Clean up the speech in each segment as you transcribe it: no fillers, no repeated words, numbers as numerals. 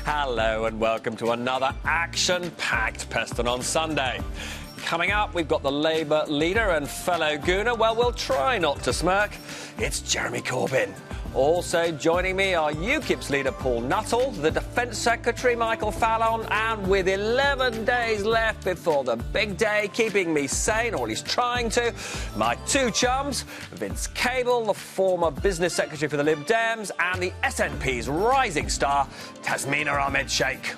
Hello and welcome to another action-packed Peston on Sunday. Coming up, we've got the Labour leader and fellow Gooner. Well, we'll try not to smirk. It's Jeremy Corbyn. Also joining me are UKIP's leader Paul Nuttall, the Defence Secretary Michael Fallon, and with 11 days left before the big day, keeping me sane, or at least trying to, my two chums, Vince Cable, the former Business Secretary for the Lib Dems, and the SNP's rising star, Tasmina Ahmed-Sheikh.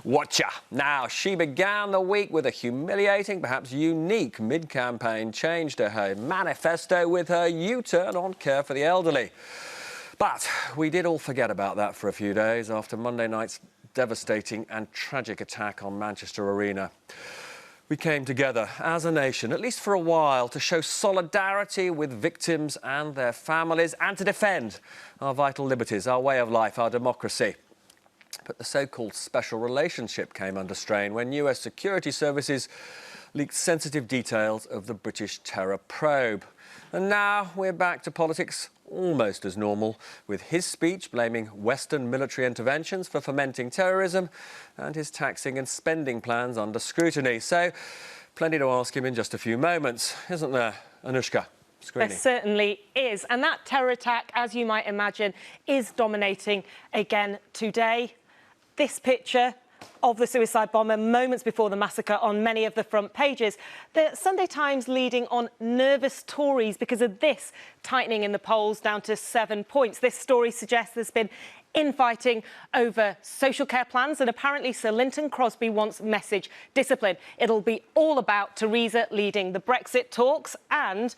Watcha. Now, she began the week with a humiliating, perhaps unique mid-campaign change to her manifesto with her U-turn on care for the elderly. But we did all forget about that for a few days after Monday night's devastating and tragic attack on Manchester Arena. We came together as a nation, at least for a while, to show solidarity with victims and their families and to defend our vital liberties, our way of life, our democracy. But the so-called special relationship came under strain when US security services leaked sensitive details of the British terror probe. And now we're back to politics almost as normal, with his speech blaming Western military interventions for fomenting terrorism and his taxing and spending plans under scrutiny. So, plenty to ask him in just a few moments, isn't there, Anushka? There certainly is. And that terror attack, as you might imagine, is dominating again today. This picture of the suicide bomber moments before the massacre on many of the front pages. The Sunday Times leading on nervous Tories because of this tightening in the polls down to 7 points. This story suggests there's been infighting over social care plans, and apparently Sir Linton Crosby wants message discipline. It'll be all about Theresa leading the Brexit talks and,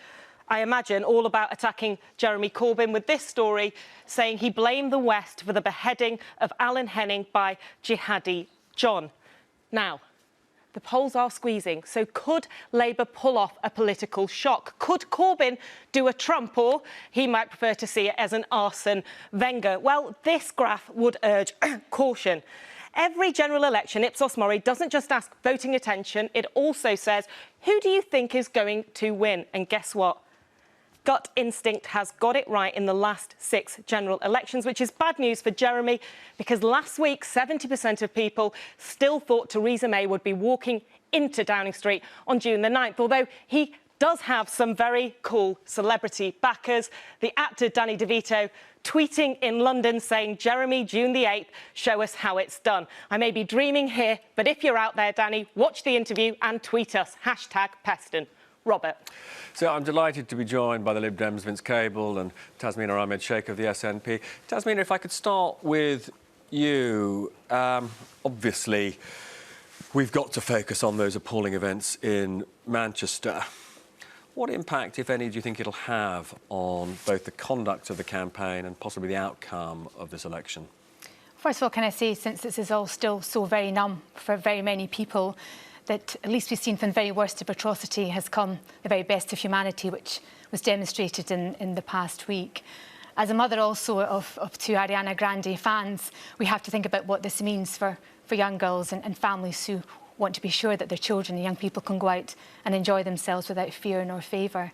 I imagine, all about attacking Jeremy Corbyn with this story saying he blamed the West for the beheading of Alan Henning by Jihadi John. Now, the polls are squeezing, so could Labour pull off a political shock? Could Corbyn do a Trump, or he might prefer to see it as an Arsene Wenger? Well, this graph would urge caution. Every general election, Ipsos Mori, doesn't just ask voting attention, it also says, who do you think is going to win? And guess what? Gut instinct has got it right in the last 6 general elections, which is bad news for Jeremy, because last week 70% of people still thought Theresa May would be walking into Downing Street on June the 9th, although he does have some very cool celebrity backers. The actor Danny DeVito tweeting in London saying, Jeremy, June the 8th, show us how it's done. I may be dreaming here, but if you're out there, Danny, watch the interview and tweet us, #Peston. Robert. So I'm delighted to be joined by the Lib Dems, Vince Cable, and Tasmina Ahmed-Sheikh of the SNP. Tasmina, if I could start with you. Obviously, we've got to focus on those appalling events in Manchester. What impact, if any, do you think it'll have on both the conduct of the campaign and possibly the outcome of this election? First of all, can I say, since this is all still so very numb for very many people, that at least we've seen from the very worst of atrocity has come the very best of humanity, which was demonstrated in the past week. As a mother also of 2 Ariana Grande fans, we have to think about what this means for young girls and families who want to be sure that their children and young people can go out and enjoy themselves without fear nor favour.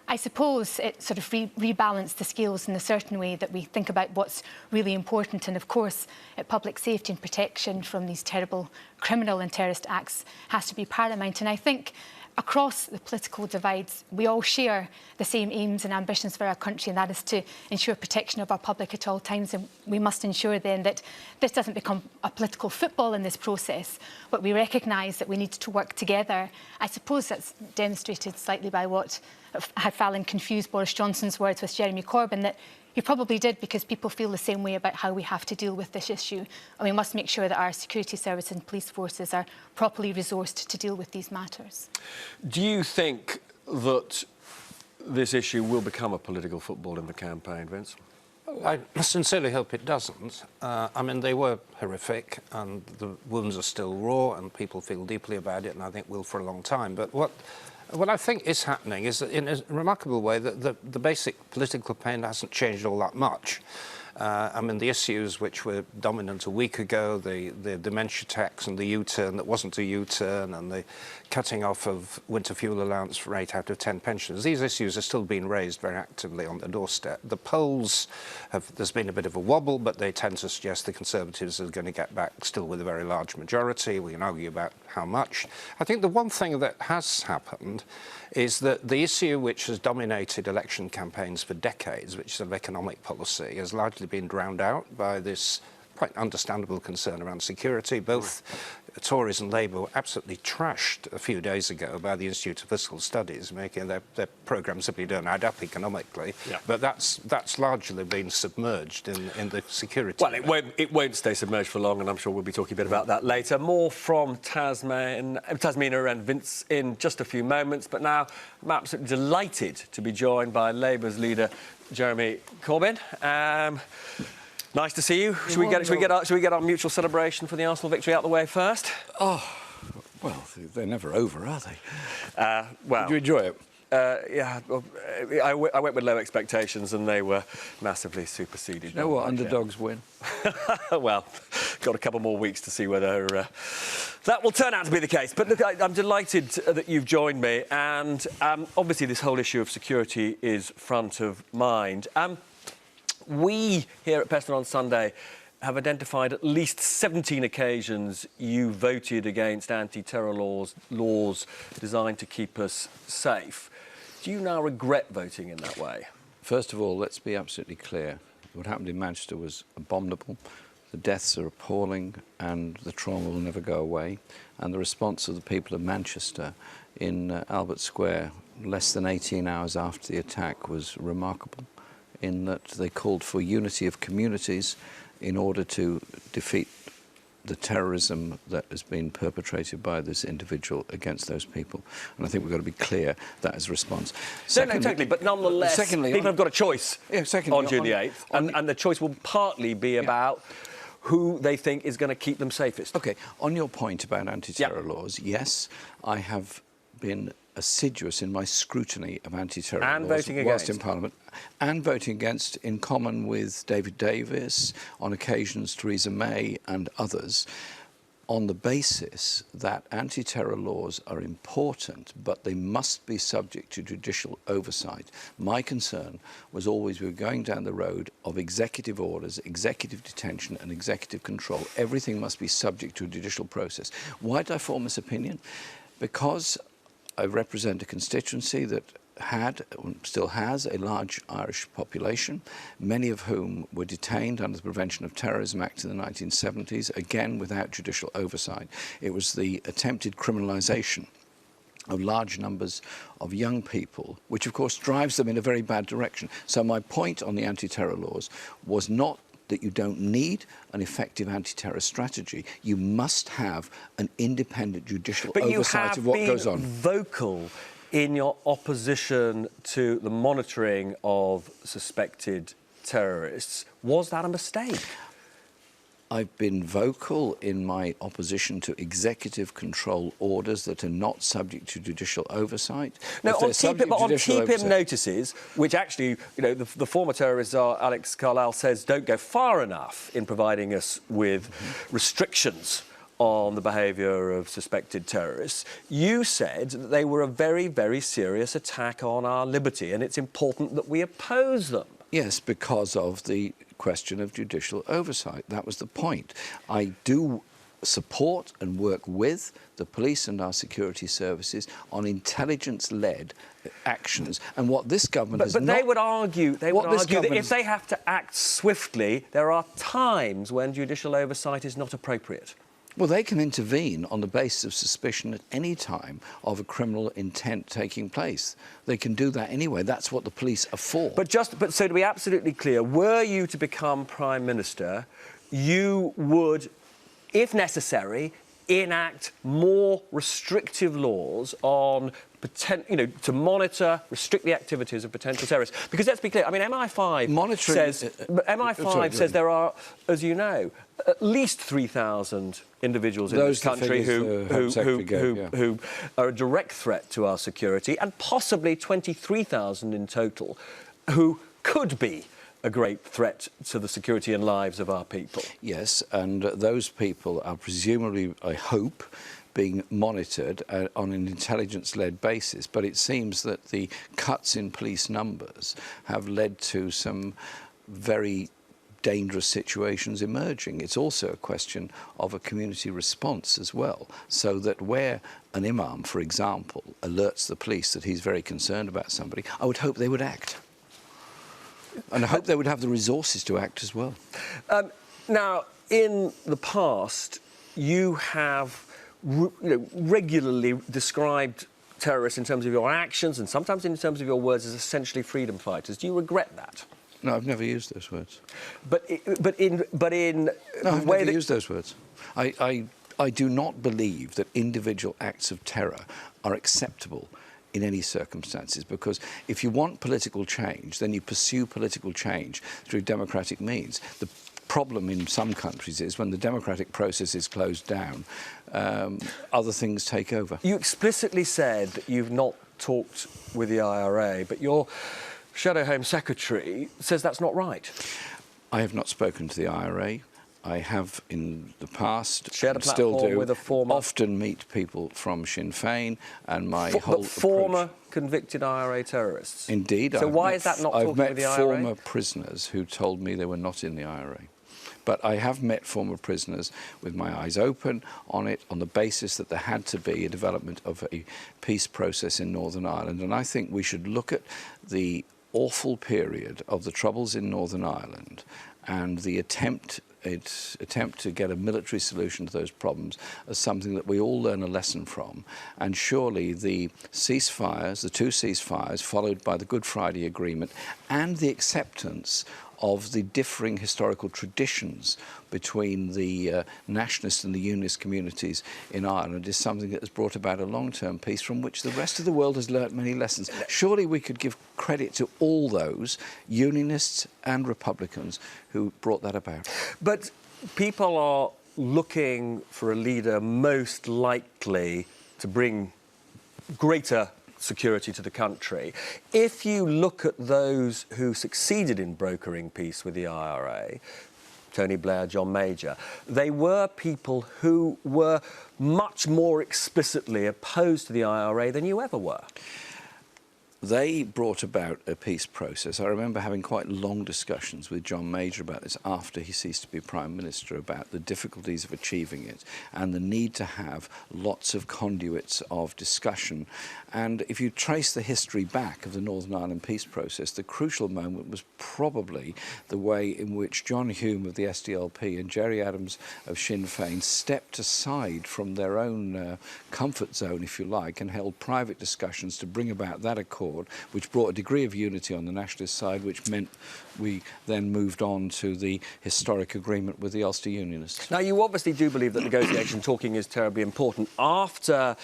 I suppose it sort of rebalanced the scales in a certain way, that we think about what's really important, and of course public safety and protection from these terrible criminal and terrorist acts has to be paramount. And I think across the political divides we all share the same aims and ambitions for our country, and that is to ensure protection of our public at all times. And we must ensure then that this doesn't become a political football in this process, but we recognise that we need to work together. I suppose that's demonstrated slightly by what had Fallon confused Boris Johnson's words with Jeremy Corbyn, that he probably did because people feel the same way about how we have to deal with this issue. And we must make sure that our security service and police forces are properly resourced to deal with these matters. Do you think that this issue will become a political football in the campaign, Vince? I sincerely hope it doesn't. I mean, they were horrific, and the wounds are still raw, and people feel deeply about it, and I think will for a long time. But what I think is happening is that, in a remarkable way, that the basic political campaign hasn't changed all that much. I mean, the issues which were dominant a week ago, the dementia tax and the U-turn that wasn't a U-turn, and the cutting off of winter fuel allowance for 8 out of 10 pensioners, these issues are still being raised very actively on the doorstep. The polls there's been a bit of a wobble, but they tend to suggest the Conservatives are going to get back still with a very large majority. We can argue about how much. I think the one thing that has happened is that the issue which has dominated election campaigns for decades, which is of economic policy, has largely been drowned out by this quite understandable concern around security. Both Tories and Labour were absolutely trashed a few days ago by the Institute of Fiscal Studies, making their programmes simply don't add up economically. Yeah. But that's largely been submerged in the security. Well, it won't stay submerged for long, and I'm sure we'll be talking a bit about that later. More from Tasmania and Vince in just a few moments. But now I'm absolutely delighted to be joined by Labour's leader, Jeremy Corbyn. Nice to see you. Should we get our mutual celebration for the Arsenal victory out the way first? Oh, well, they're never over, are they? Well, did you enjoy it? Yeah, well, I went with low expectations and they were massively superseded. You know what? Underdogs win. Well, got a couple more weeks to see whether that will turn out to be the case. But look, I'm delighted that you've joined me, and obviously this whole issue of security is front of mind. We here at Peston on Sunday have identified at least 17 occasions you voted against anti-terror laws designed to keep us safe. Do you now regret voting in that way? First of all, let's be absolutely clear. What happened in Manchester was abominable. The deaths are appalling and the trauma will never go away. And the response of the people of Manchester in Albert Square less than 18 hours after the attack was remarkable, in that they called for unity of communities in order to defeat the terrorism that has been perpetrated by this individual against those people. And I think we've got to be clear that is a response. Secondly, no, totally, but nonetheless, people have got a choice on June the 8th, and the choice will partly be about who they think is going to keep them safest. OK, on your point about anti-terror laws, yes, I have been assiduous in my scrutiny of anti-terror laws voting against in Parliament, and voting against, in common with David Davis, on occasions Theresa May and others, on the basis that anti-terror laws are important, but they must be subject to judicial oversight. My concern was always we were going down the road of executive orders, executive detention and executive control. Everything must be subject to a judicial process. Why did I form this opinion? Because I represent a constituency that had, and still has, a large Irish population, many of whom were detained under the Prevention of Terrorism Act in the 1970s, again without judicial oversight. It was the attempted criminalisation of large numbers of young people, which of course drives them in a very bad direction. So my point on the anti-terror laws was not that you don't need an effective anti-terror strategy. You must have an independent judicial oversight of what goes on. But you have been vocal in your opposition to the monitoring of suspected terrorists. Was that a mistake? I've been vocal in my opposition to executive control orders that are not subject to judicial oversight. No, on keep-him notices, which actually, you know, the former terrorist czar Alex Carlisle says don't go far enough in providing us with restrictions on the behaviour of suspected terrorists. You said that they were a very, very serious attack on our liberty, and it's important that we oppose them. Yes, because of the question of judicial oversight. That was the point. I do support and work with the police and our security services on intelligence-led actions. And what this government has not... But they would argue that if they have to act swiftly, there are times when judicial oversight is not appropriate. Well, they can intervene on the basis of suspicion at any time of a criminal intent taking place. They can do that anyway. That's what the police are for. But so to be absolutely clear, were you to become Prime Minister, you would, if necessary, enact more restrictive laws on to monitor, restrict the activities of potential terrorists. Because let's be clear, I mean, MI5 says there are, as you know, at least 3,000 individuals in this country who are a direct threat to our security, and possibly 23,000 in total who could be a great threat to the security and lives of our people. Yes, and those people are presumably, I hope, being monitored on an intelligence-led basis. But it seems that the cuts in police numbers have led to some very dangerous situations emerging. It's also a question of a community response as well, so that where an imam, for example, alerts the police that he's very concerned about somebody, I would hope they would act. And I hope they would have the resources to act as well. Now, in the past, you have regularly described terrorists in terms of your actions and sometimes in terms of your words as essentially freedom fighters. Do you regret that? No, I've never used those words. But in No, I've never used those words. I do not believe that individual acts of terror are acceptable in any circumstances, because if you want political change, then you pursue political change through democratic means. The problem in some countries is when the democratic process is closed down, other things take over. You explicitly said that you've not talked with the IRA, but your Shadow Home Secretary says that's not right. I have not spoken to the IRA. I have in the past, shared a still platform do, with a former... often meet people from Sinn Féin, and my whole former approach... convicted IRA terrorists. Indeed. So why is that not talking with the IRA? I've met former prisoners who told me they were not in the IRA. But I have met former prisoners with my eyes open on it, on the basis that there had to be a development of a peace process in Northern Ireland. And I think we should look at the awful period of the Troubles in Northern Ireland and the attempt to get a military solution to those problems as something that we all learn a lesson from. And surely the ceasefires, the two ceasefires, followed by the Good Friday Agreement and the acceptance of the differing historical traditions between the nationalist and the unionist communities in Ireland is something that has brought about a long-term peace from which the rest of the world has learnt many lessons. Surely we could give credit to all those unionists and Republicans who brought that about. But people are looking for a leader most likely to bring greater security to the country. If you look at those who succeeded in brokering peace with the IRA, Tony Blair, John Major, they were people who were much more explicitly opposed to the IRA than you ever were. They brought about a peace process. I remember having quite long discussions with John Major about this after he ceased to be Prime Minister, about the difficulties of achieving it and the need to have lots of conduits of discussion. And if you trace the history back of the Northern Ireland peace process, the crucial moment was probably the way in which John Hume of the SDLP and Gerry Adams of Sinn Féin stepped aside from their own comfort zone, if you like, and held private discussions to bring about that accord, which brought a degree of unity on the nationalist side, which meant we then moved on to the historic agreement with the Ulster Unionists. Now, you obviously do believe that negotiation talking is terribly important. After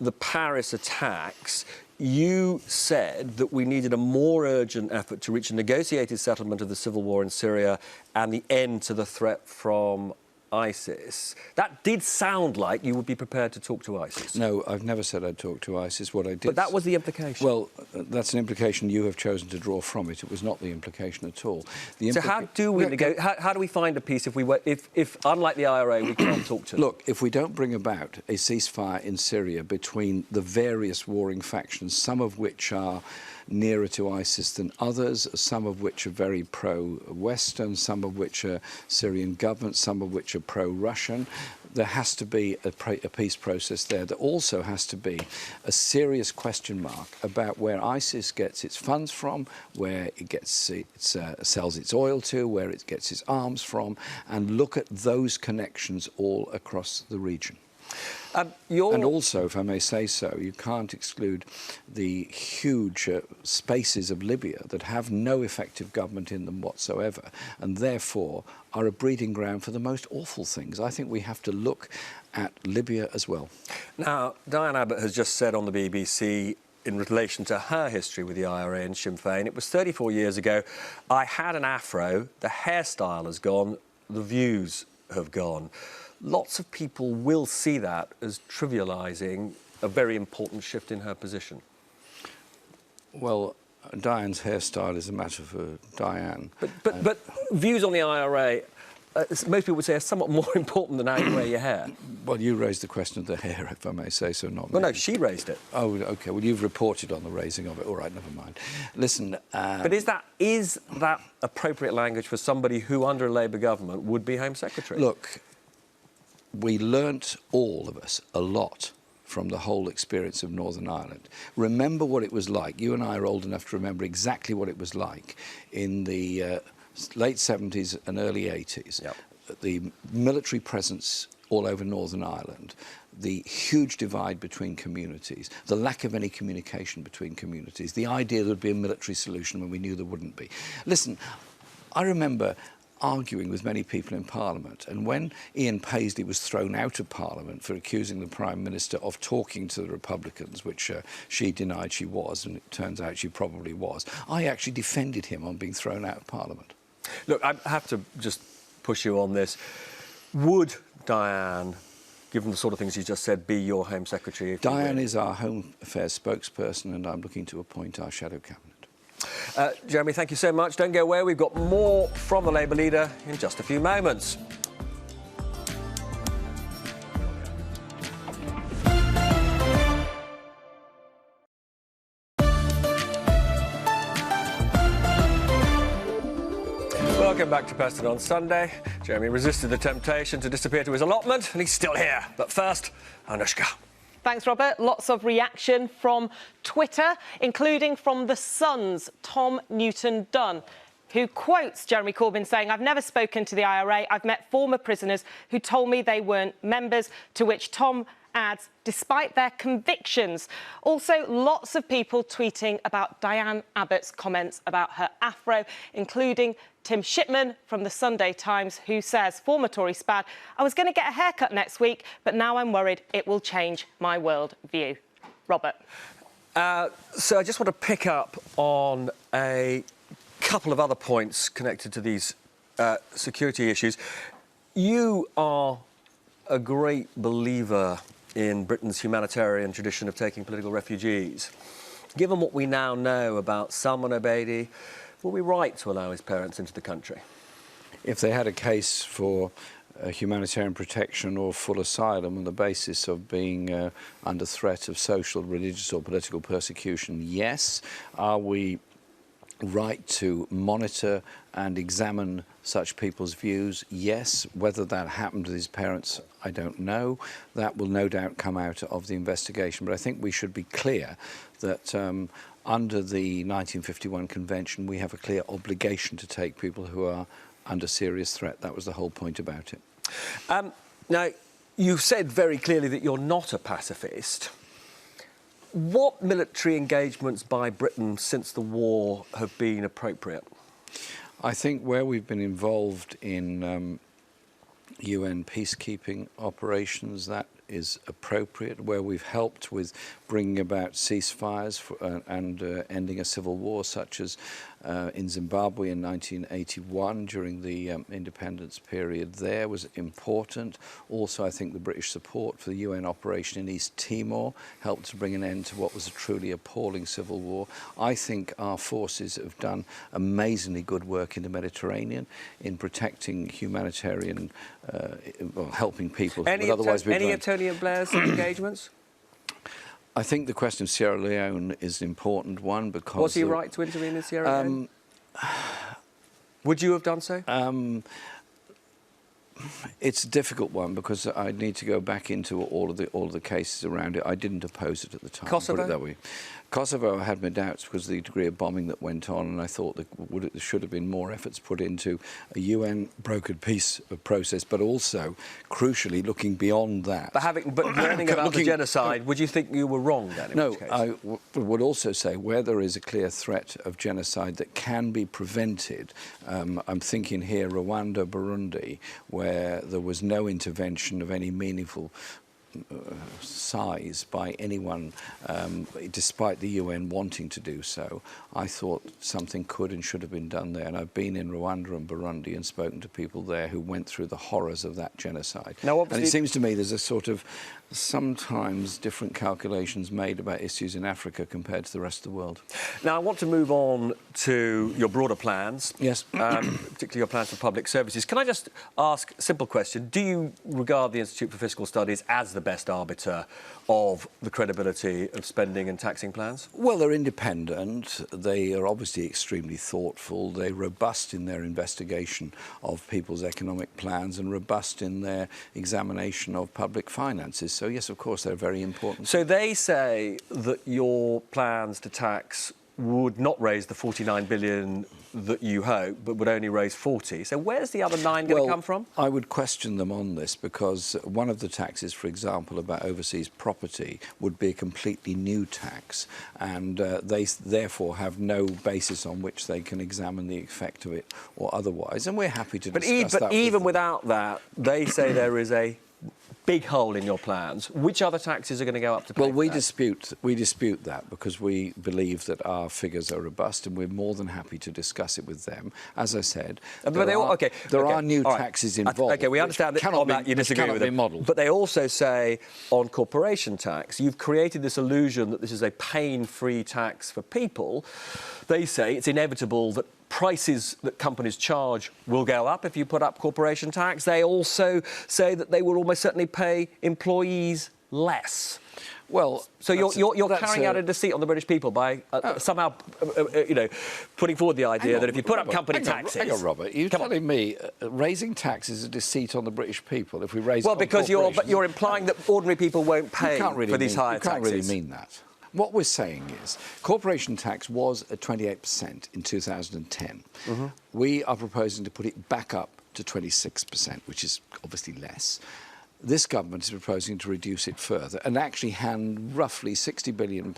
the Paris attacks, you said that we needed a more urgent effort to reach a negotiated settlement of the civil war in Syria and the end to the threat from ISIS. That did sound like you would be prepared to talk to ISIS. No, I've never said I'd talk to ISIS. What I did... But that was the implication. Well, that's an implication you have chosen to draw from it. It was not the implication at all. So how do we how do we find a peace if unlike the IRA, we can't talk to them? Look, if we don't bring about a ceasefire in Syria between the various warring factions, some of which are nearer to ISIS than others, some of which are very pro-Western, some of which are Syrian government, some of which are pro-Russian, there has to be a peace process there. There also has to be a serious question mark about where ISIS gets its funds from, where it gets sells its oil to, where it gets its arms from, and look at those connections all across the region. And also, if I may say so, you can't exclude the huge spaces of Libya that have no effective government in them whatsoever, and therefore are a breeding ground for the most awful things. I think we have to look at Libya as well. Now, Diane Abbott has just said on the BBC, in relation to her history with the IRA and Sinn Féin, it was 34 years ago. I had an afro, the hairstyle has gone, the views have gone. Lots of people will see that as trivialising a very important shift in her position. Well, Diane's hairstyle is a matter for Diane. But views on the IRA, most people would say, are somewhat more important than how you wear your hair. Well, you raised the question of the hair, if I may say so, not me. Well, no, she raised it. Oh, OK. Well, you've reported on the raising of it. All right, never mind. Listen... But is that appropriate language for somebody who, under a Labour government, would be Home Secretary? Look, we learnt, all of us, a lot from the whole experience of Northern Ireland. Remember what it was like. You and I are old enough to remember exactly what it was like in the late 70s and early 80s. Yep. The military presence all over Northern Ireland, the huge divide between communities, the lack of any communication between communities, the idea there would be a military solution when we knew there wouldn't be. Listen, I remember arguing with many people in Parliament, and when Ian Paisley was thrown out of Parliament for accusing the Prime Minister of talking to the Republicans, which she denied she was, and it turns out she probably was, I actually defended him on being thrown out of Parliament. Look, I have to just push you on this. Would Diane, given the sort of things you just said, be your Home Secretary? Diane is our Home Affairs spokesperson, and I'm looking to appoint our shadow cabinet. Jeremy, thank you so much. Don't go away. We've got more from the Labour leader in just a few moments. Welcome back to Peston on Sunday. Jeremy resisted the temptation to disappear to his allotment, and he's still here. But first, Anushka. Thanks, Robert. Lots of reaction from Twitter, including from The Sun's Tom Newton-Dunn, who quotes Jeremy Corbyn saying, "I've never spoken to the IRA. I've met former prisoners who told me they weren't members," to which Tom adds, "despite their convictions." Also, lots of people tweeting about Diane Abbott's comments about her afro, including Tim Shipman from the Sunday Times, who says, former Tory spad, "I was going to get a haircut next week, but now I'm worried it will change my world view." Robert. So I just want to pick up on a couple of other points connected to these security issues. You are a great believer in Britain's humanitarian tradition of taking political refugees. Given what we now know about Salman Obeidi, were we right to allow his parents into the country? If they had a case for humanitarian protection or full asylum on the basis of being under threat of social, religious or political persecution, yes. Are we right to monitor and examine such people's views? Yes. Whether that happened to his parents, I don't know. That will no doubt come out of the investigation. But I think we should be clear that under the 1951 Convention, we have a clear obligation to take people who are under serious threat. That was the whole point about it. Now, you've said very clearly that you're not a pacifist. What military engagements by Britain since the war have been appropriate? I think where we've been involved in UN peacekeeping operations, that is appropriate. Where we've helped with bringing about ceasefires and ending a civil war, such as in Zimbabwe in 1981 during the independence period, there was important. Also, I think the British support for the UN operation in East Timor helped to bring an end to what was a truly appalling civil war. I think our forces have done amazingly good work in the Mediterranean in protecting humanitarian, well, helping people who would otherwise be... Any of Tony Blair's engagements? I think the question of Sierra Leone is an important one because... Was he right to intervene in Sierra Leone? Would you have done so? It's a difficult one because I need to go back into all of the cases around it. I didn't oppose it at the time. Kosovo? Put it that way. Kosovo, I had my doubts because of the degree of bombing that went on, and I thought there should have been more efforts put into a UN brokered peace process, but also, crucially, looking beyond that. But learning about the genocide, would you think you were wrong then? No, I would also say where there is a clear threat of genocide that can be prevented. I'm thinking here Rwanda, Burundi, where there was no intervention of any meaningful size by anyone, despite the UN wanting to do so. I thought something could and should have been done there, and I've been in Rwanda and Burundi and spoken to people there who went through the horrors of that genocide. Now, obviously, and it seems to me there's a sort of sometimes different calculations made about issues in Africa compared to the rest of the world. Now, I want to move on to your broader plans. Yes. Particularly your plans for public services. Can I just ask a simple question? Do you regard the Institute for Fiscal Studies as the best arbiter of the credibility of spending and taxing plans? Well, they're independent. They are obviously extremely thoughtful. They're robust in their investigation of people's economic plans and robust in their examination of public finances. So, yes, of course, they're very important. So they say that your plans to tax would not raise the 49 billion that you hope, but would only raise 40. So where's the other 9 going to come from? I would question them on this, because one of the taxes, for example, about overseas property would be a completely new tax, and they therefore have no basis on which they can examine the effect of it or otherwise. And we're happy to discuss that. But even without that, they say there is a big hole in your plans. Which other taxes are going to go up to pay Well, we that? dispute that, because we believe that our figures are robust, and we're more than happy to discuss it with them. As I said, there are new taxes involved. OK, we understand that on that you disagree with them. Modeled. But they also say on corporation tax, you've created this illusion that this is a pain-free tax for people. They say it's inevitable that prices that companies charge will go up if you put up corporation tax. They also say that they will almost certainly pay employees less. Well, so you're carrying out a deceit on the British people by somehow, putting forward the idea that if you put up company taxes... Hang on, Robert. You're telling me raising taxes is a deceit on the British people if we raise... Well, because you're implying that ordinary people won't pay for these higher taxes. You can't really mean that. What we're saying is corporation tax was at 28% in 2010. Mm-hmm. We are proposing to put it back up to 26%, which is obviously less. This government is proposing to reduce it further and actually hand roughly £60 billion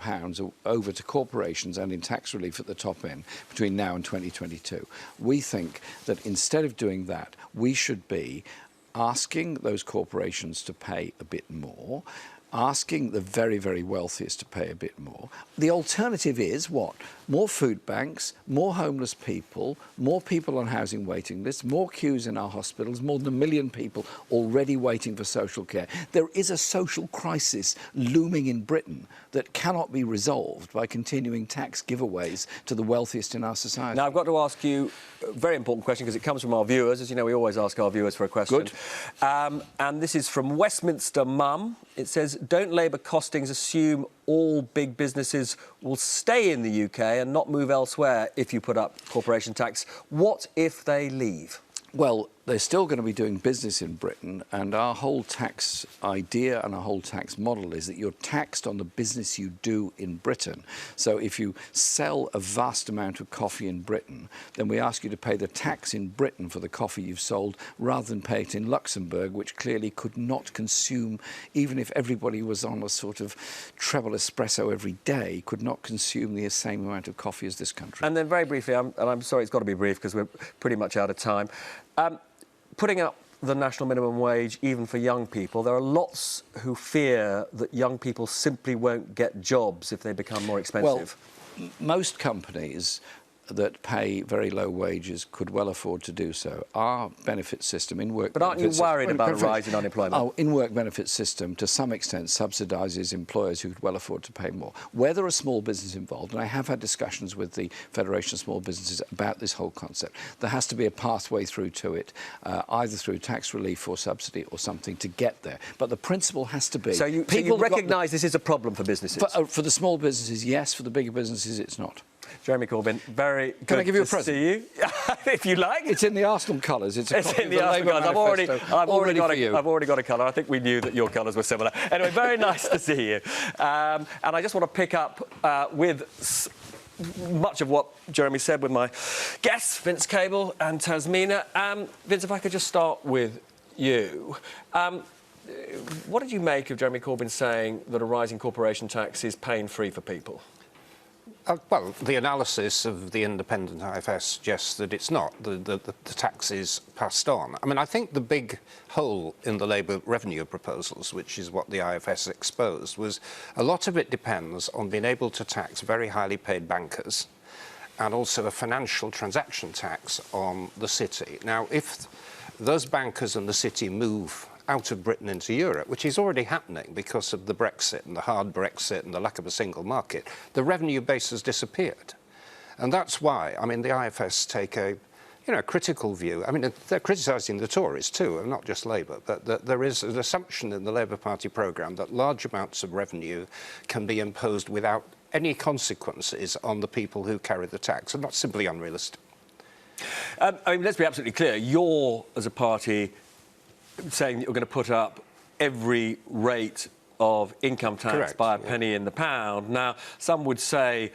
over to corporations and in tax relief at the top end between now and 2022. We think that instead of doing that, we should be asking those corporations to pay a bit more, asking the very, very wealthiest to pay a bit more. The alternative is what? More food banks, more homeless people, more people on housing waiting lists, more queues in our hospitals, more than 1 million people already waiting for social care. There is a social crisis looming in Britain that cannot be resolved by continuing tax giveaways to the wealthiest in our society. Now, I've got to ask you a very important question, because it comes from our viewers. As you know, we always ask our viewers for a question. Good. And this is from Westminster Mum. It says, don't Labour costings assume all big businesses will stay in the UK and not move elsewhere if you put up corporation tax? What if they leave? Well, they're still going to be doing business in Britain, and our whole tax idea and our whole tax model is that you're taxed on the business you do in Britain. So if you sell a vast amount of coffee in Britain, then we ask you to pay the tax in Britain for the coffee you've sold rather than pay it in Luxembourg, which clearly could not consume, even if everybody was on a sort of treble espresso every day, could not consume the same amount of coffee as this country. And then very briefly, and I'm sorry it's got to be brief because we're pretty much out of time, putting up the national minimum wage, even for young people, there are lots who fear that young people simply won't get jobs if they become more expensive. Well, most companies that pay very low wages could well afford to do so. Our benefit system, in-work... But aren't you worried about a rise in unemployment? Our in-work benefit system, to some extent, subsidises employers who could well afford to pay more. Where there are small businesses involved, and I have had discussions with the Federation of Small Businesses about this whole concept, there has to be a pathway through to it, either through tax relief or subsidy or something to get there. But the principle has to be... So you recognise this is a problem for businesses? For the small businesses, yes. For the bigger businesses, it's not. Jeremy Corbyn, very good Can I give you a present? to see you, if you like. It's in the Arsenal colours. It's in the Arsenal colours. I've already got a colour. I think we knew that your colours were similar. Anyway, very nice to see you. And I just want to pick up with much of what Jeremy said with my guests, Vince Cable and Tasmina. Vince, if I could just start with you. What did you make of Jeremy Corbyn saying that a rising corporation tax is pain-free for people? Well, the analysis of the independent IFS suggests that it's not. The tax is passed on. I mean, I think the big hole in the Labour revenue proposals, which is what the IFS exposed, was a lot of it depends on being able to tax very highly paid bankers and also a financial transaction tax on the city. Now, if those bankers and the city move out of Britain into Europe, which is already happening because of the Brexit and the hard Brexit and the lack of a single market, the revenue base has disappeared. And that's why, I mean, the IFS take a critical view. I mean, they're criticising the Tories too, and not just Labour, but that there is an assumption in the Labour Party programme that large amounts of revenue can be imposed without any consequences on the people who carry the tax, and that's simply unrealistic. I mean, let's be absolutely clear. You're, as a party, saying that you're going to put up every rate of income tax Correct, by a penny in the pound. Now, some would say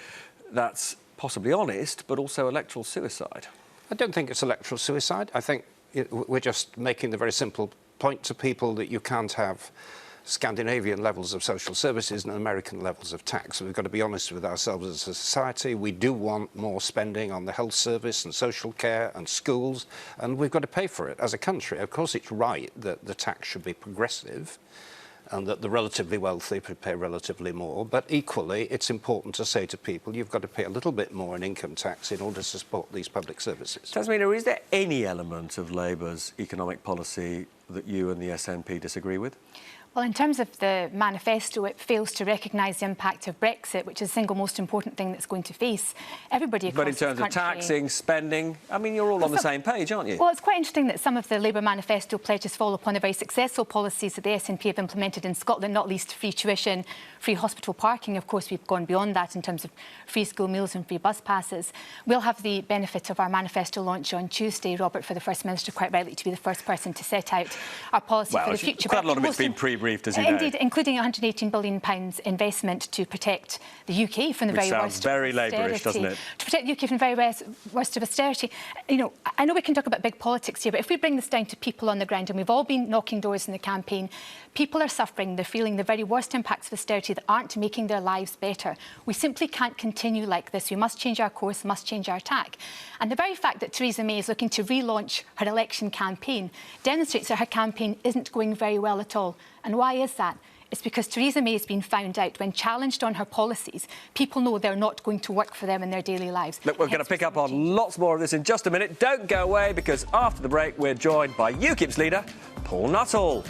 that's possibly honest, but also electoral suicide. I don't think it's electoral suicide. I think we're just making the very simple point to people that you can't have Scandinavian levels of social services and American levels of tax. We've got to be honest with ourselves as a society. We do want more spending on the health service and social care and schools, and we've got to pay for it as a country. Of course, it's right that the tax should be progressive and that the relatively wealthy pay relatively more, but equally it's important to say to people you've got to pay a little bit more in income tax in order to support these public services. Tasmina, is there any element of Labour's economic policy that you and the SNP disagree with? Well, in terms of the manifesto, it fails to recognise the impact of Brexit, which is the single most important thing that's going to face everybody across But in terms of taxing, spending, I mean, you're all on the same page, aren't you? Well, it's quite interesting that some of the Labour manifesto pledges fall upon the very successful policies that the SNP have implemented in Scotland, not least free tuition, free hospital parking. Of course, we've gone beyond that in terms of free school meals and free bus passes. We'll have the benefit of our manifesto launch on Tuesday, Robert, for the First Minister, quite rightly, to be the first person to set out our policy for the future. Quite a lot of it's been pre-briefed, as you know. Indeed, including a £118 billion investment to protect the UK from the very worst of very Labourish, doesn't it? To protect the UK from the very worst of austerity. You know, I know we can talk about big politics here, but if we bring this down to people on the ground, and we've all been knocking doors in the campaign, people are suffering, they're feeling the very worst impacts of austerity that aren't making their lives better. We simply can't continue like this. We must change our course, must change our tack. And the very fact that Theresa May is looking to relaunch her election campaign demonstrates that her campaign isn't going very well at all. And why is that? It's because Theresa May has been found out. When challenged on her policies, people know they're not going to work for them in their daily lives. Look, we're going to pick up on lots more of this in just a minute. Don't go away, because after the break, we're joined by UKIP's leader, Paul Nuttall.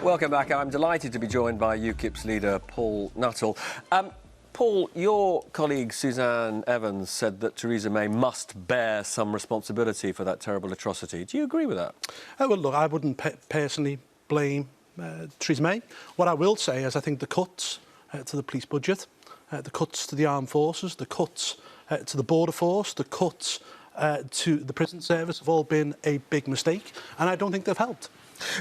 Welcome back. I'm delighted to be joined by UKIP's leader, Paul Nuttall. Paul, your colleague Suzanne Evans said that Theresa May must bear some responsibility for that terrible atrocity. Do you agree with that? Well, look, I wouldn't personally blame Theresa May. What I will say is I think the cuts to the police budget, the cuts to the armed forces, the cuts to the border force, the cuts to the prison service have all been a big mistake, and I don't think they've helped.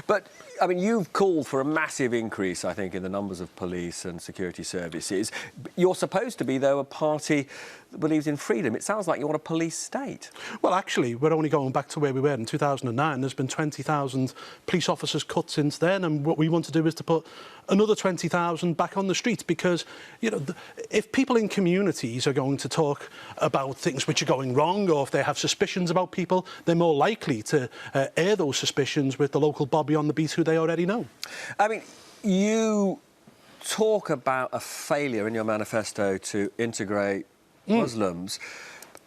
But, I mean, you've called for a massive increase, I think, in the numbers of police and security services. You're supposed to be, though, a party that believes in freedom. It sounds like you want a police state. Well, actually, we're only going back to where we were in 2009. There's been 20,000 police officers cut since then, and what we want to do is to put another 20,000 back on the streets, because, you know, if people in communities are going to talk about things which are going wrong, or if they have suspicions about people, they're more likely to air those suspicions with the local bobby on the beat who they already know. I mean, you talk about a failure in your manifesto to integrate Muslims,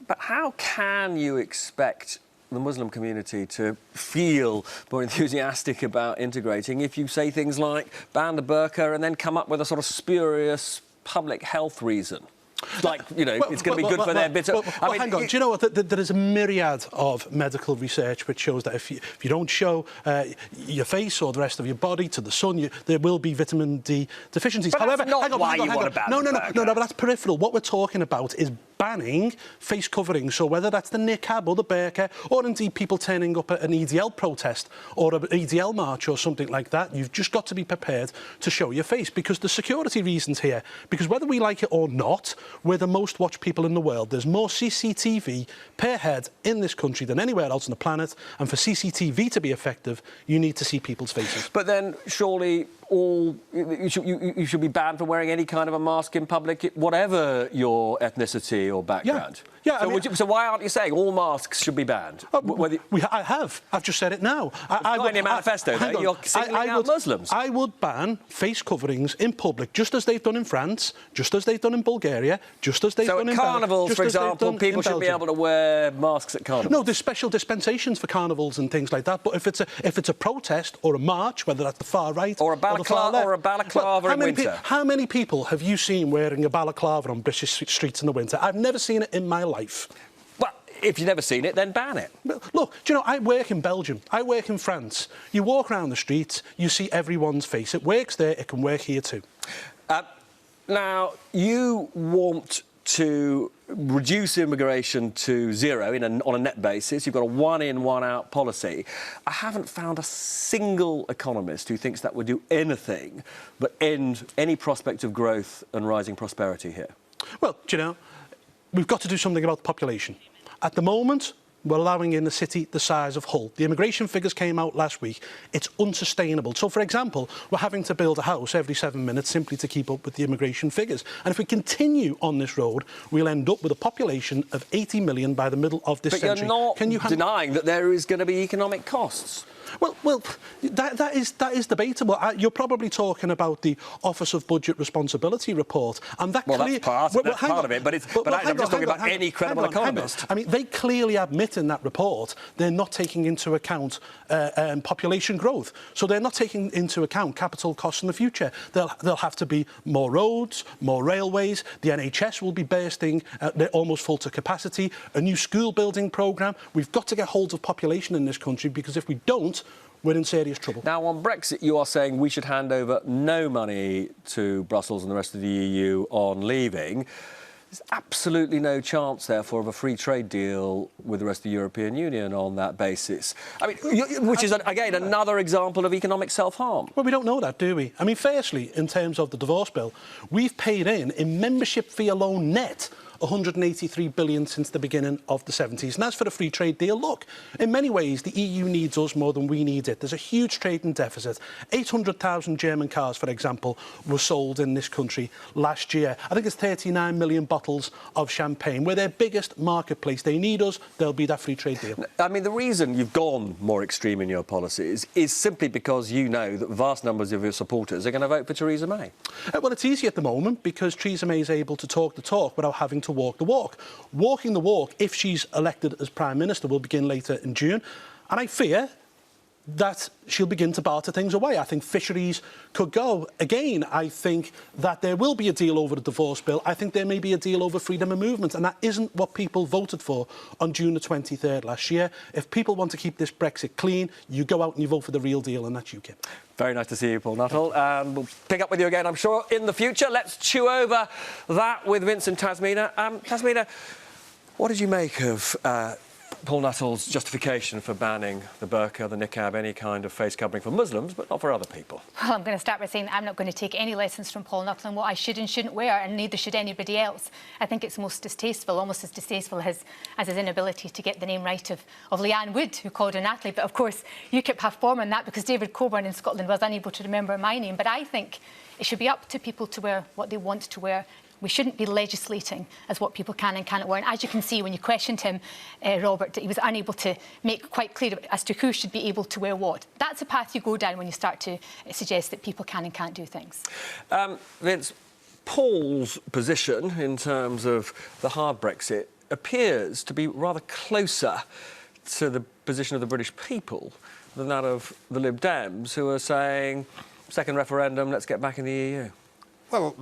but how can you expect the Muslim community to feel more enthusiastic about integrating if you say things like ban the burqa and then come up with a sort of spurious public health reason? Like, you know, it's going to be good for their bit of... I mean, hang on, do you know what? There is a myriad of medical research which shows that if you don't show your face or the rest of your body to the sun, there will be vitamin D deficiencies. But however, that's not why you want to ban the burqa. No, but that's peripheral. What we're talking about is banning face covering. So whether that's the niqab or the burqa, or indeed people turning up at an EDL protest or an EDL march or something like that, you've just got to be prepared to show your face, because the security reasons here, because whether we like it or not, we're the most watched people in the world. There's more CCTV per head in this country than anywhere else on the planet, and for CCTV to be effective, you need to see people's faces. But then surely you should be banned from wearing any kind of a mask in public, whatever your ethnicity be your background. Yeah, so, I mean, so why aren't you saying all masks should be banned? I have. I've just said it now. It's not in your manifesto, though. You're singling out Muslims. I would ban face coverings in public, just as they've done in France, just as they've done in Bulgaria, just as they've done in Belgium. So at carnivals, for example, people should be able to wear masks at carnivals? No, there's special dispensations for carnivals and things like that. But if it's a protest or a march, whether that's the far right or a balaclava in winter. How many people have you seen wearing a balaclava on British streets in the winter? I've never seen it in my life. Well, if you've never seen it, then ban it. Look, do you know, I work in Belgium, I work in France. You walk around the streets, you see everyone's face. It works there, it can work here too. Now, you want to reduce immigration to zero on a net basis. You've got a one-in, one-out policy. I haven't found a single economist who thinks that would do anything but end any prospect of growth and rising prosperity here. Well, do you know, we've got to do something about the population. At the moment, we're allowing in a city the size of Hull. The immigration figures came out last week. It's unsustainable. So, for example, we're having to build a house every 7 minutes simply to keep up with the immigration figures. And if we continue on this road, we'll end up with a population of 80 million by the middle of this century. But you're not denying that there is going to be economic costs. Well, that is debatable. You're probably talking about the Office of Budget Responsibility report, and that. Well, that's part of it. But I'm just talking about any credible economist. I mean, they clearly admit in that report they're not taking into account population growth. So they're not taking into account capital costs in the future. There'll have to be more roads, more railways. The NHS will be bursting. They're almost full to capacity. A new school building programme. We've got to get hold of population in this country, because if we don't, we're in serious trouble. Now, on Brexit, you are saying we should hand over no money to Brussels and the rest of the EU on leaving. There's absolutely no chance, therefore, of a free trade deal with the rest of the European Union on that basis. I mean, which is, again, another example of economic self-harm. Well, we don't know that, do we? I mean, firstly, in terms of the divorce bill, we've paid in membership fee alone net, 183 billion since the beginning of the 70s. And as for a free trade deal, look, in many ways, the EU needs us more than we need it. There's a huge trading deficit. 800,000 German cars, for example, were sold in this country last year. I think it's 39 million bottles of champagne. We're their biggest marketplace. They need us. There'll be that free trade deal. I mean, the reason you've gone more extreme in your policies is simply because you know that vast numbers of your supporters are going to vote for Theresa May. Well, it's easy at the moment because Theresa May is able to talk the talk without having to walk the walk. Walking the walk, if she's elected as Prime Minister, will begin later in June. And I fear that she'll begin to barter things away. I think fisheries could go. Again, I think that there will be a deal over the divorce bill. I think there may be a deal over freedom of movement, and that isn't what people voted for on June the 23rd last year. If people want to keep this Brexit clean, you go out and you vote for the real deal, and that's UKIP. Very nice to see you, Paul Nuttall. We'll pick up with you again, I'm sure, in the future. Let's chew over that with Vincent Tasmina. Tasmina, what did you make of Paul Nuttall's justification for banning the burqa, the niqab, any kind of face covering for Muslims, but not for other people? Well, I'm going to start by saying I'm not going to take any lessons from Paul Nuttall on what I should and shouldn't wear, and neither should anybody else. I think it's most distasteful, almost as distasteful as his inability to get the name right of Leanne Wood, who called her Natalie. But of course, UKIP have form on that because David Coburn in Scotland was unable to remember my name. But I think it should be up to people to wear what they want to wear. We shouldn't be legislating as what people can and cannot wear. And as you can see, when you questioned him, Robert, that he was unable to make quite clear as to who should be able to wear what. That's a path you go down when you start to suggest that people can and can't do things. Vince, Paul's position in terms of the hard Brexit appears to be rather closer to the position of the British people than that of the Lib Dems, who are saying, second referendum, let's get back in the EU. Well,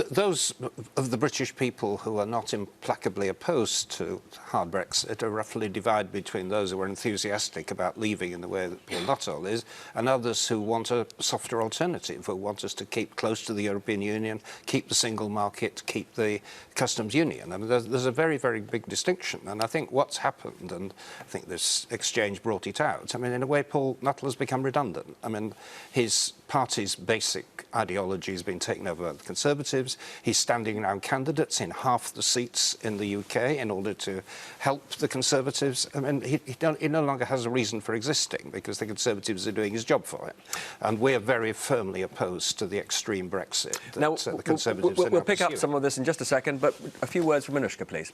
those of the British people who are not implacably opposed to hard Brexit are roughly divided between those who are enthusiastic about leaving in the way that Paul Nuttall is, and others who want a softer alternative, who want us to keep close to the European Union, keep the single market, keep the customs union. I mean, there's a very, very big distinction. And I think what's happened, and I think this exchange brought it out, I mean, in a way, Paul Nuttall has become redundant. I mean, his party's basic ideology has been taken over by the Conservatives. He's standing down candidates in half the seats in the UK in order to help the Conservatives. I mean, he no longer has a reason for existing because the Conservatives are doing his job for him. And we're very firmly opposed to the extreme Brexit that now, the Conservatives are now we'll pick up pursuing. some of this in just a second, but a few words from Anushka, please.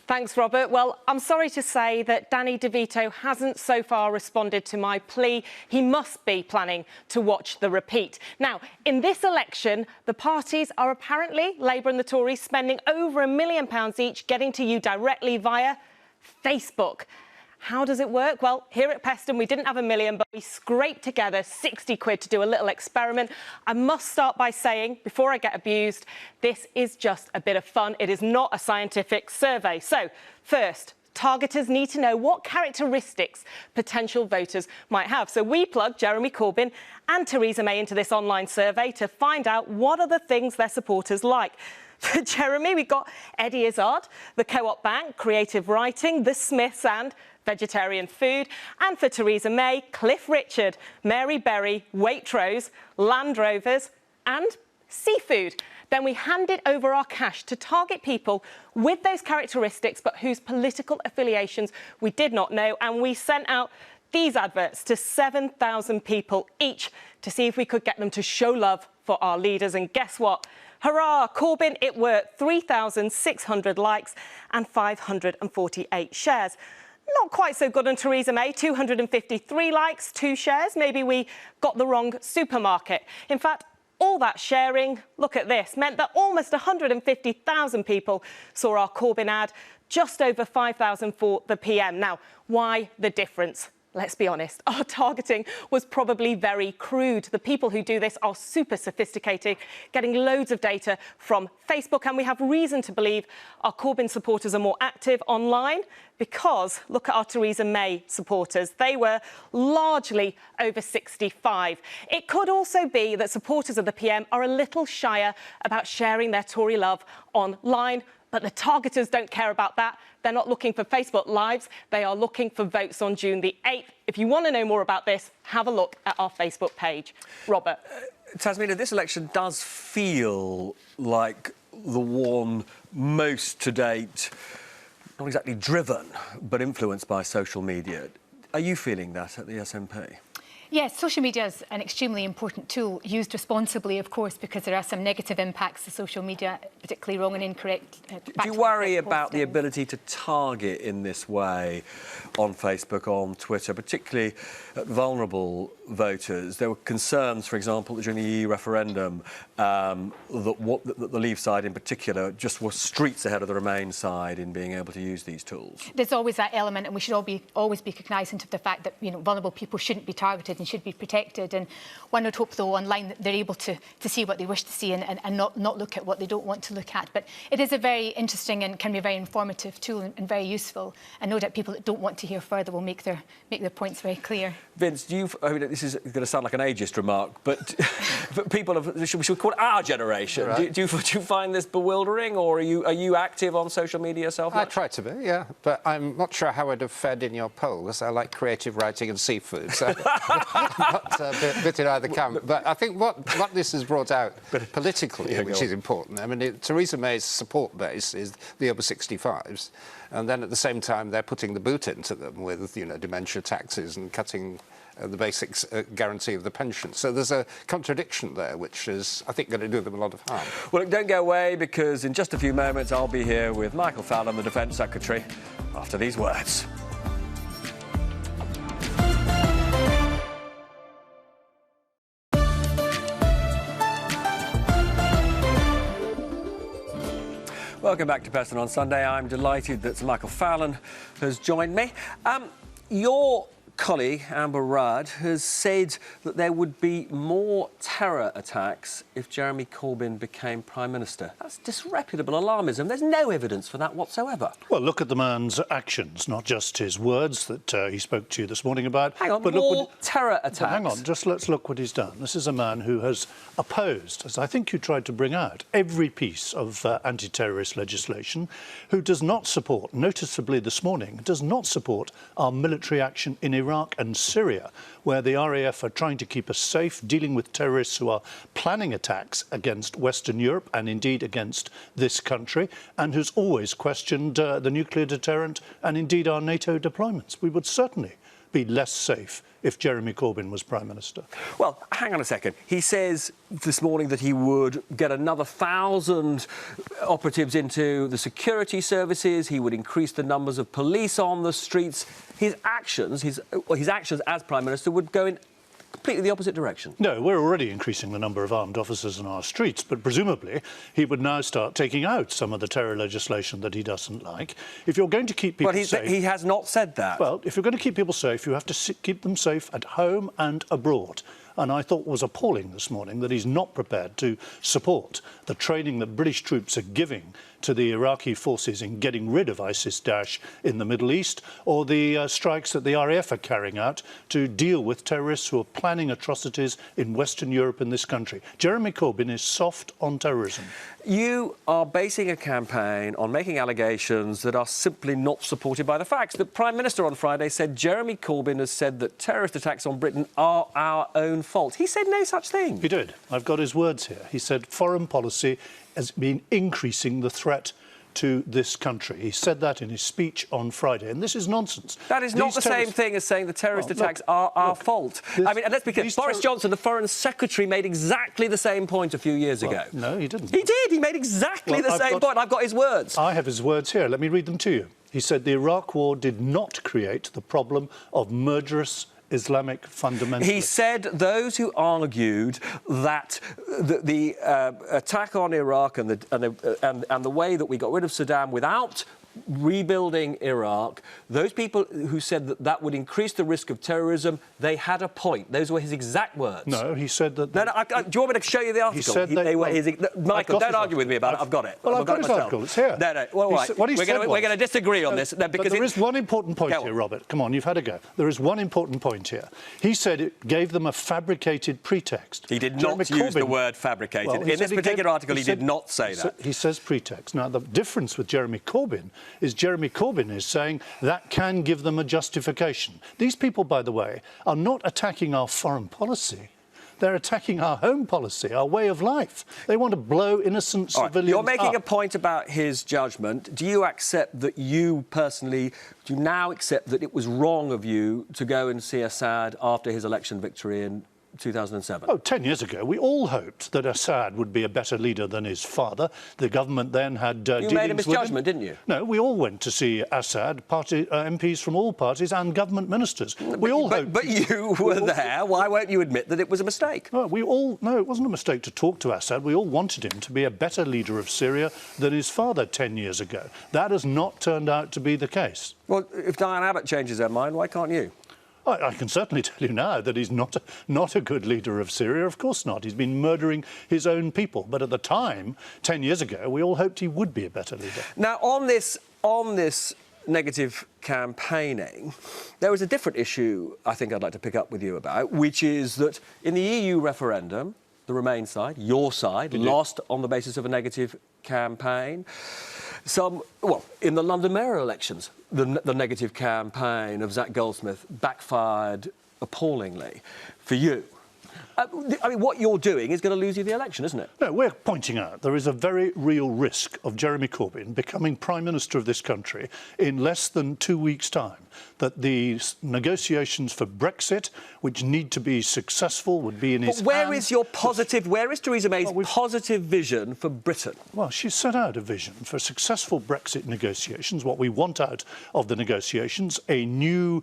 Thanks, Robert. Well, I'm sorry to say that Danny DeVito hasn't so far responded to my plea. He must be planning to watch the repeat. Now, in this election, the parties are apparently, Labour and the Tories, spending over £1 million each getting to you directly via Facebook. How does it work? Well, here at Peston, we didn't have £1 million, but we scraped together 60 quid to do a little experiment. I must start by saying, before I get abused, this is just a bit of fun. It is not a scientific survey. So, first, targeters need to know what characteristics potential voters might have. So we plugged Jeremy Corbyn and Theresa May into this online survey to find out what are the things their supporters like. For Jeremy, we got Eddie Izzard, the Co-op Bank, creative writing, the Smiths and vegetarian food. And for Theresa May, Cliff Richard, Mary Berry, Waitrose, Land Rovers and seafood. Then we handed over our cash to target people with those characteristics but whose political affiliations we did not know, and we sent out these adverts to 7,000 people each to see if we could get them to show love for our leaders. And guess what? Hurrah, Corbyn, it worked. 3,600 likes and 548 shares. Not quite so good on Theresa May, 253 likes, 2 shares. Maybe we got the wrong supermarket. In fact, all that sharing, look at this, meant that almost 150,000 people saw our Corbyn ad, just over 5,000 for the PM. Now, why the difference? Let's be honest, our targeting was probably very crude. The people who do this are super sophisticated, getting loads of data from Facebook, and we have reason to believe our Corbyn supporters are more active online because look at our Theresa May supporters. They were largely over 65. It could also be that supporters of the PM are a little shyer about sharing their Tory love online. But the targeters don't care about that. They're not looking for Facebook Lives. They are looking for votes on June the 8th. If you want to know more about this, have a look at our Facebook page. Robert. Tasmina, this election does feel like the one most to date, not exactly driven, but influenced by social media. Are you feeling that at the SNP? Yes, social media is an extremely important tool, used responsibly, of course, because there are some negative impacts to social media, particularly wrong and incorrect. Do you worry about the ability to target in this way on Facebook, on Twitter, particularly vulnerable voters? There were concerns, for example, that during the EU referendum, that the Leave side in particular just were streets ahead of the Remain side in being able to use these tools. There's always that element, and we should always be cognisant of the fact that vulnerable people shouldn't be targeted and should be protected. And one would hope, though, online that they're able to see what they wish to see and not look at what they don't want to look at. But it is a very interesting and can be a very informative tool and very useful. And no doubt people that don't want to hear further will make their points very clear. Vince, I mean, this is going to sound like an ageist remark, but people of, we should call it our generation. Right. Do you find this bewildering, or are you active on social media yourself? I try to be, yeah, but I'm not sure how I'd have fared in your poll, because I like creative writing and seafood, so I'm not a bit in either camp. But I think what this has brought out politically, which is important, I mean, Theresa May's support base is the over 65s, and then at the same time they're putting the boot into them with, dementia taxes and cutting the basic guarantee of the pension. So there's a contradiction there, which is, I think, going to do them a lot of harm. Well, look, don't go away, because in just a few moments I'll be here with Michael Fallon, the Defence Secretary, after these words. Welcome back to Peston on Sunday. I'm delighted that Sir Michael Fallon has joined me. Your colleague, Amber Rudd, has said that there would be more terror attacks if Jeremy Corbyn became Prime Minister. That's disreputable alarmism. There's no evidence for that whatsoever. Well, look at the man's actions, not just his words that he spoke to you this morning about. Hang on, but more terror attacks. Hang on, just let's look what he's done. This is a man who has opposed, as I think you tried to bring out, every piece of anti-terrorist legislation, who does not support, noticeably this morning, does not support our military action in Iraq. Iraq and Syria, where the RAF are trying to keep us safe, dealing with terrorists who are planning attacks against Western Europe and indeed against this country, and who's always questioned the nuclear deterrent and indeed our NATO deployments. We would certainly be less safe if Jeremy Corbyn was Prime Minister. Well, hang on a second. He says this morning that he would get another 1,000 operatives into the security services. He would increase the numbers of police on the streets. His actions as Prime Minister would go in completely the opposite direction. No, we're already increasing the number of armed officers in our streets, but presumably he would now start taking out some of the terror legislation that he doesn't like. If you're going to keep people safe... He has not said that. Well, if you're going to keep people safe, you have to keep them safe at home and abroad. And I thought was appalling this morning that he's not prepared to support the training that British troops are giving to the Iraqi forces in getting rid of ISIS-Daesh in the Middle East, or the strikes that the RAF are carrying out to deal with terrorists who are planning atrocities in Western Europe and this country. Jeremy Corbyn is soft on terrorism. You are basing a campaign on making allegations that are simply not supported by the facts. The Prime Minister on Friday said Jeremy Corbyn has said that terrorist attacks on Britain are our own fault. He said no such thing. He did. I've got his words here. He said foreign policy has been increasing the threat to this country. He said that in his speech on Friday, and this is nonsense. That is not the same thing as saying the terrorist attacks are our fault. I mean, let's be clear, Boris Johnson, the Foreign Secretary, made exactly the same point a few years ago. No, he didn't. He did. He made exactly the same point. I've got his words. I have his words here. Let me read them to you. He said the Iraq War did not create the problem of murderous Islamic fundamentalists. He said those who argued that the attack on Iraq and the way that we got rid of Saddam without rebuilding Iraq, those people who said that that would increase the risk of terrorism, they had a point. Those were his exact words. No, he said that... No, do you want me to show you the article? He said Michael, don't argue with me about it. I've got it. Well, I've got his article. It's here. No. Well, right. We're going to disagree on this. Because there is one important point here, Robert. Come on, you've had a go. There is one important point here. He said it gave them a fabricated pretext. He did not use the word fabricated. Well, in this particular article, he did not say that. He says pretext. Now, the difference with Jeremy Corbyn is Jeremy Corbyn is saying that can give them a justification. These people, by the way, are not attacking our foreign policy. They're attacking our home policy, our way of life. They want to blow innocent civilians You're making up. a point about his judgment. Do you accept that you personally, do you now accept that it was wrong of you to go and see Assad after his election victory in 2007? Oh, 10 years ago, we all hoped that Assad would be a better leader than his father. The government then had You made a misjudgment, didn't you? No, we all went to see Assad, MPs from all parties and government ministers. We all hoped... But you were there. Why won't you admit that it was a mistake? No, it wasn't a mistake to talk to Assad. We all wanted him to be a better leader of Syria than his father 10 years ago. That has not turned out to be the case. Well, if Diane Abbott changes her mind, why can't you? I can certainly tell you now that he's not a good leader of Syria. Of course not. He's been murdering his own people. But at the time, 10 years ago, we all hoped he would be a better leader. Now, on this negative campaigning, there was a different issue I think I'd like to pick up with you about, which is that in the EU referendum, the Remain side, your side, lost on the basis of a negative campaign. In the London mayoral elections, the negative campaign of Zach Goldsmith backfired appallingly for you. I mean, what you're doing is going to lose you the election, isn't it? No, we're pointing out there is a very real risk of Jeremy Corbyn becoming Prime Minister of this country in less than 2 weeks' time. That the negotiations for Brexit, which need to be successful, would be in his hands. But where is Theresa May's positive vision for Britain? Well, she's set out a vision for successful Brexit negotiations, what we want out of the negotiations, a new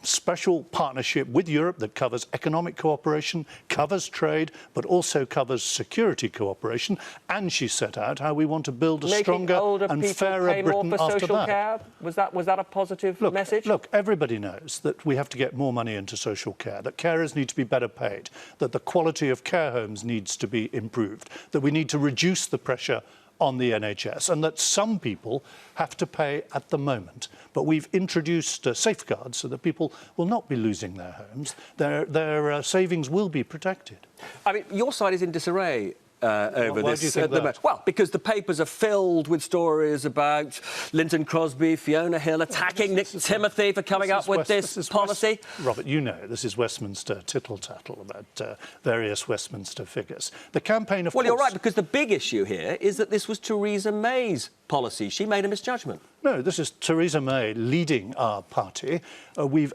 special partnership with Europe that covers economic cooperation, covers trade, but also covers security cooperation. And she set out how we want to build a stronger and fairer Britain after that. Care? Was that a positive message? Look, everybody knows that we have to get more money into social care, that carers need to be better paid, that the quality of care homes needs to be improved, that we need to reduce the pressure on the NHS, and that some people have to pay at the moment. But we've introduced safeguards so that people will not be losing their homes. Their savings will be protected. I mean, your side is in disarray over Why this. do you think that? Well, because the papers are filled with stories about Linton Crosby, Fiona Hill attacking Nick Timothy for coming up with this policy. Robert, you know this is Westminster tittle-tattle about various Westminster figures. The campaign, of course... Well, you're right, because the big issue here is that this was Theresa May's policy. She made a misjudgment. No, this is Theresa May leading our party. We've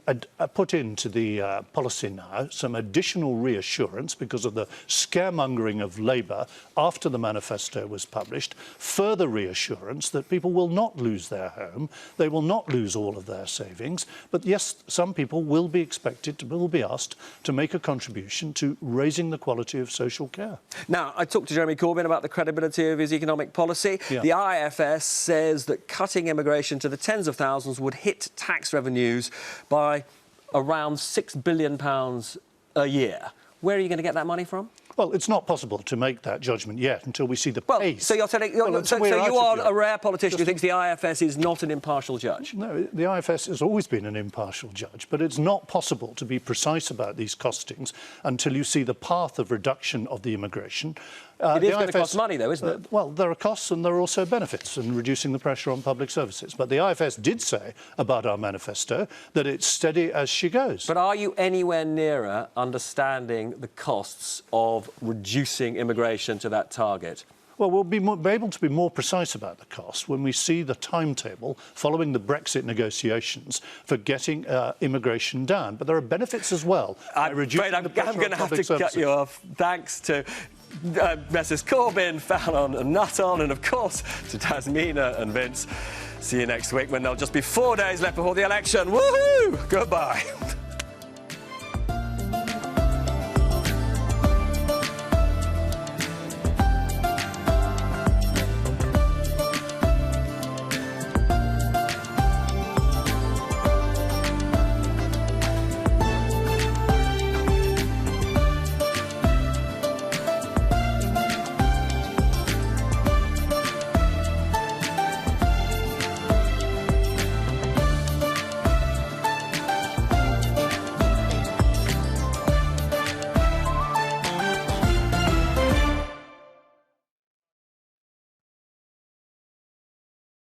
put into the policy now some additional reassurance because of the scaremongering of Labour after the manifesto was published, further reassurance that people will not lose their home, they will not lose all of their savings, but yes, some people will be asked to make a contribution to raising the quality of social care. Now, I talked to Jeremy Corbyn about the credibility of his economic policy. Yeah. The IFS says that cutting immigration to the tens of thousands would hit tax revenues by around £6 billion a year. Where are you going to get that money from? Well, it's not possible to make that judgment yet until we see the pace. So you're telling, so you are a rare politician who thinks the IFS is not an impartial judge? No, the IFS has always been an impartial judge, but it's not possible to be precise about these costings until you see the path of reduction of the immigration. It is going to cost money, though, isn't it? Well, there are costs and there are also benefits in reducing the pressure on public services. But the IFS did say about our manifesto that it's steady as she goes. But are you anywhere nearer understanding the costs of reducing immigration to that target? Well, we'll be able to be more precise about the cost when we see the timetable following the Brexit negotiations for getting immigration down. But there are benefits as well. I'm going to have to cut you off. Thanks to Messrs Corbyn, Fallon and Nuttall, and of course to Tasmina and Vince. See you next week when there'll just be 4 days left before the election. Woohoo! Goodbye.